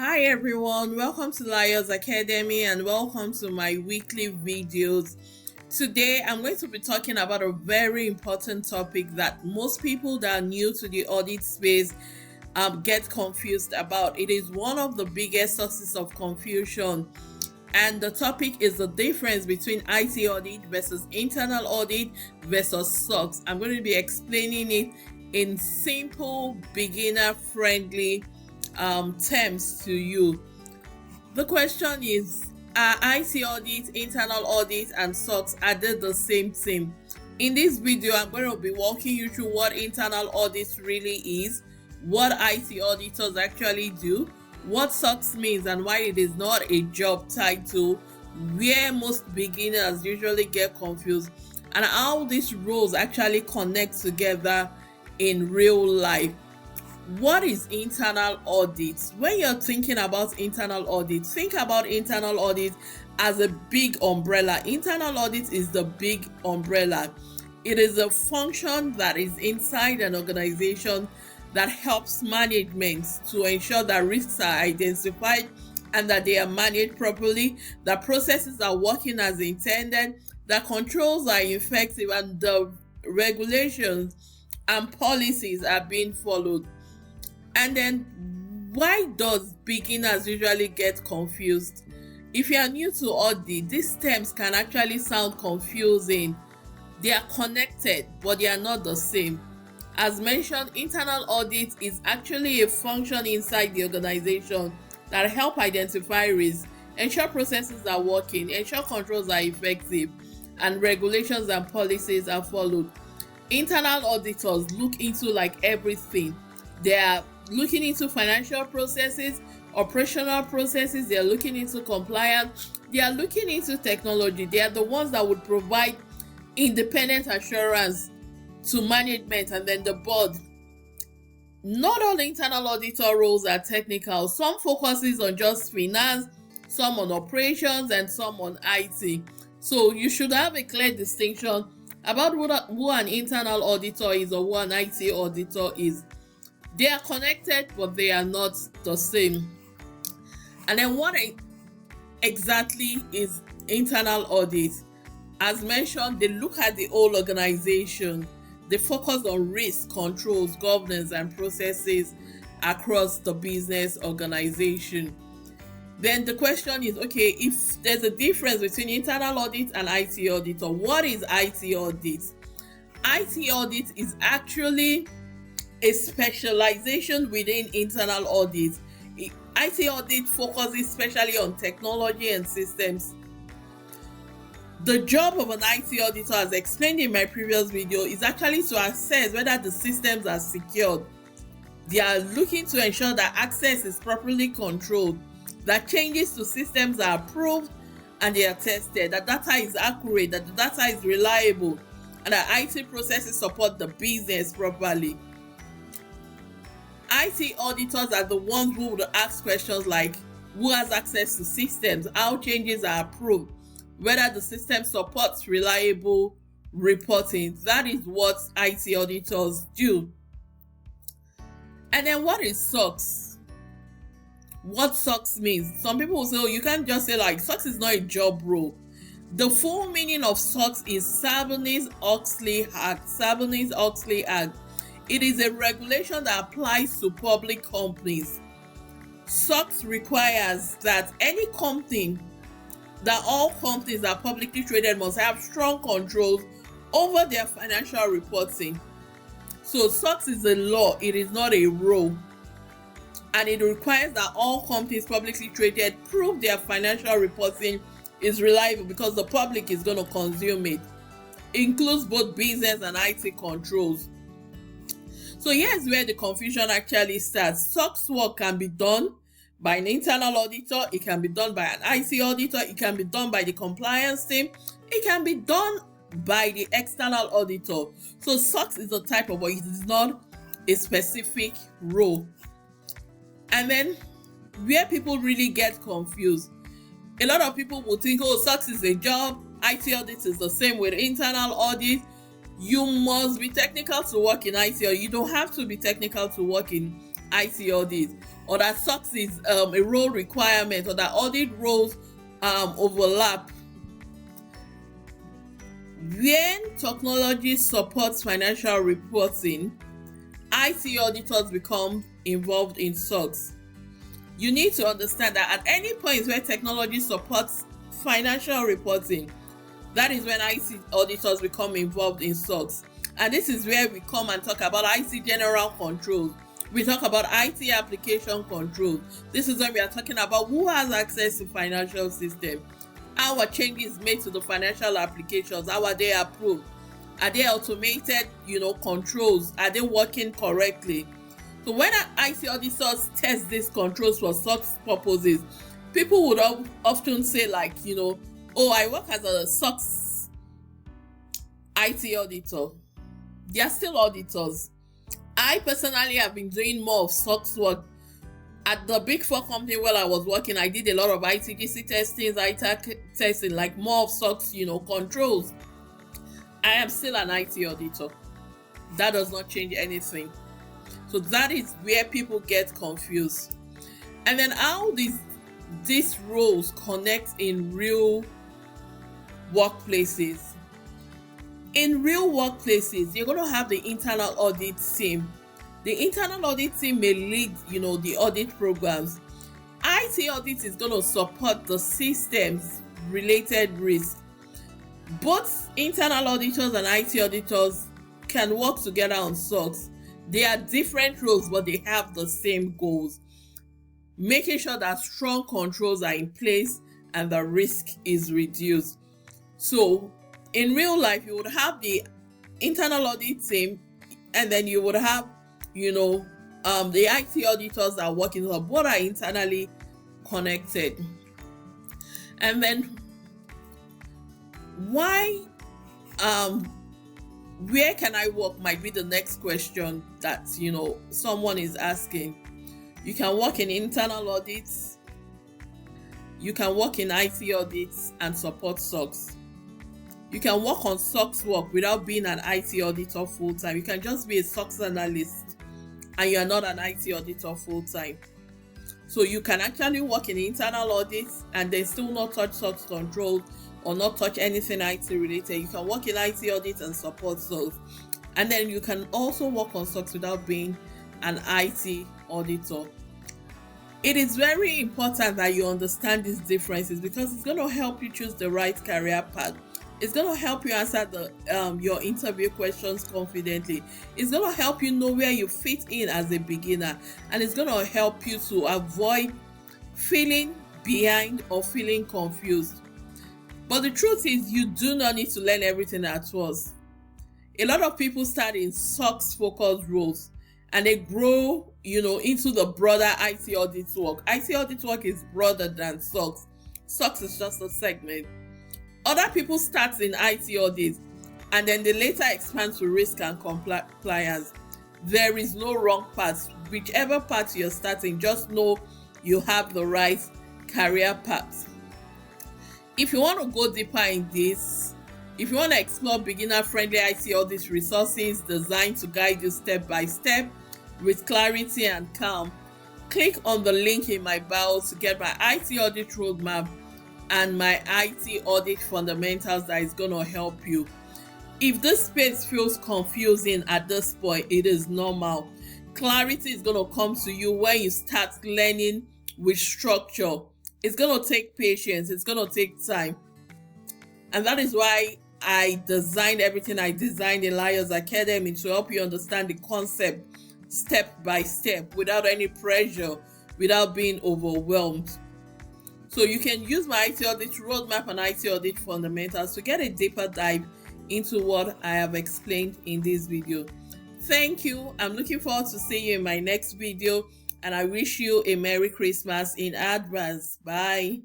Hi everyone, welcome to Layo's Academy and welcome to my weekly videos. Today I'm going to be talking about a very important topic that most people that are new to the audit space get confused about. It is one of the biggest sources of confusion, and the topic is the difference between IT audit versus internal audit versus SOX. I'm going to be explaining it in simple, beginner friendly terms to you. The question is, are IT audit, internal audit, and SOX are they the same thing? In this video, I'm going to be walking you through what internal audit really is, what IT auditors actually do, what SOX means and why it is not a job title, where most beginners usually get confused, and how these roles actually connect together in real life. What is internal audit? When you're thinking about internal audit, think about internal audit as a big umbrella. Internal audit is the big umbrella. It is a function that is inside an organization that helps management to ensure that risks are identified and that they are managed properly, that processes are working as intended, that controls are effective, and the regulations and policies are being followed. And then, why does beginners usually get confused? If you are new to audit, these terms can actually sound confusing. They are connected, but they are not the same. As mentioned, internal audit is actually a function inside the organization that help identify risks, ensure processes are working, ensure controls are effective, and regulations and policies are followed. Internal auditors look into everything. They are looking into financial processes, operational processes, they are looking into compliance, they are looking into technology. They are the ones that would provide independent assurance to management and then the board. Not all internal auditor roles are technical. Some focuses on just finance, some on operations, and some on IT. So you should have a clear distinction about who an internal auditor is or who an IT auditor is. They are connected, but they are not the same. And then what exactly is internal audit? As mentioned, they look at the whole organization. They focus on risk, controls, governance, and processes across the business organization. Then the question is, okay, if there's a difference between internal audit and IT auditor, what is IT audit? IT audit is actually a specialization within internal audit. IT audit focuses especially on technology and systems. The job of an IT auditor, as explained in my previous video, is actually to assess whether the systems are secured. They are looking to ensure that access is properly controlled, that changes to systems are approved and they are tested, that data is accurate, that the data is reliable, and that IT processes support the business properly. IT auditors are the ones who would ask questions like who has access to systems, how changes are approved, whether the system supports reliable reporting. That is what IT auditors do. And then what is SOX? What SOX means? Some people will say, oh, you can't just say SOX is not a job role. The full meaning of SOX is Sarbanes-Oxley Act. Sarbanes-Oxley Act. It is a regulation that applies to public companies. SOX requires that all companies that are publicly traded must have strong controls over their financial reporting. So SOX is a law, it is not a rule. And it requires that all companies publicly traded prove their financial reporting is reliable because the public is going to consume it. It includes both business and IT controls. So here's where the confusion actually starts. SOX work can be done by an internal auditor, it can be done by an IT auditor, it can be done by the compliance team, it can be done by the external auditor. So SOX is a type of work, it is not a specific role. And then where people really get confused, a lot of people will think, oh, SOX is a job, IT audit is the same with internal audit. You must be technical to work in IT, or you don't have to be technical to work in IT audit, or that SOX is a role requirement, or that audit roles overlap. When technology supports financial reporting, IT auditors become involved in SOX. You need to understand that at any point where technology supports financial reporting, that is when IT auditors become involved in SOX. And this is where we come and talk about IT general controls. We talk about IT application controls. This is when we are talking about who has access to financial system. How are changes made to the financial applications? How are they approved? Are they automated, controls? Are they working correctly? So when IT auditors test these controls for SOX purposes, people would often say like, oh, I work as a SOX IT auditor. They are still auditors. I personally have been doing more of SOX work. At the Big Four company where I was working, I did a lot of ITGC testings, ITAC testing, like more of SOX, controls. I am still an IT auditor. That does not change anything. So that is where people get confused. And then how these roles connect in real workplaces. In real workplaces, you're going to have the internal audit team. The internal audit team may lead, the audit programs. IT audit is going to support the systems related risk. Both internal auditors and IT auditors can work together on SOX. They are different roles, but they have the same goals. Making sure that strong controls are in place and the risk is reduced. So in real life, you would have the internal audit team, and then you would have, the IT auditors that are working, so both are internally connected. And then why where can I work might be the next question that someone is asking. You can work in internal audits, you can work in IT audits and support SOX. You can work on SOX work without being an IT auditor full-time. You can just be a SOX analyst and you are not an IT auditor full-time. So you can actually work in internal audits and then still not touch SOX controls or not touch anything IT related. You can work in IT audit and support SOX. And then you can also work on SOX without being an IT auditor. It is very important that you understand these differences because it's going to help you choose the right career path. It's going to help you answer your interview questions confidently. It's going to help you know where you fit in as a beginner. And it's going to help you to avoid feeling behind or feeling confused. But the truth is, you do not need to learn everything at once. A lot of people start in SOX-focused roles and they grow, into the broader IT audit work. IT audit work is broader than SOX. SOX is just a segment. Other people start in IT audit and then they later expand to risk and compliance. There is no wrong path. Whichever path you're starting, just know you have the right career path. If you want to go deeper in this, if you want to explore beginner-friendly IT audit resources designed to guide you step by step with clarity and calm, click on the link in my bio to get my IT audit roadmap and my IT audit fundamentals that is going to help you. If this space feels confusing at this point, it is normal. Clarity is going to come to you when you start learning with structure. It's going to take patience. It's going to take time. And that is why I designed everything I designed in Layo's Academy to help you understand the concept step by step without any pressure, without being overwhelmed. So you can use my IT audit roadmap and IT audit fundamentals to get a deeper dive into what I have explained in this video. Thank you. I'm looking forward to seeing you in my next video, and I wish you a Merry Christmas in advance. Bye.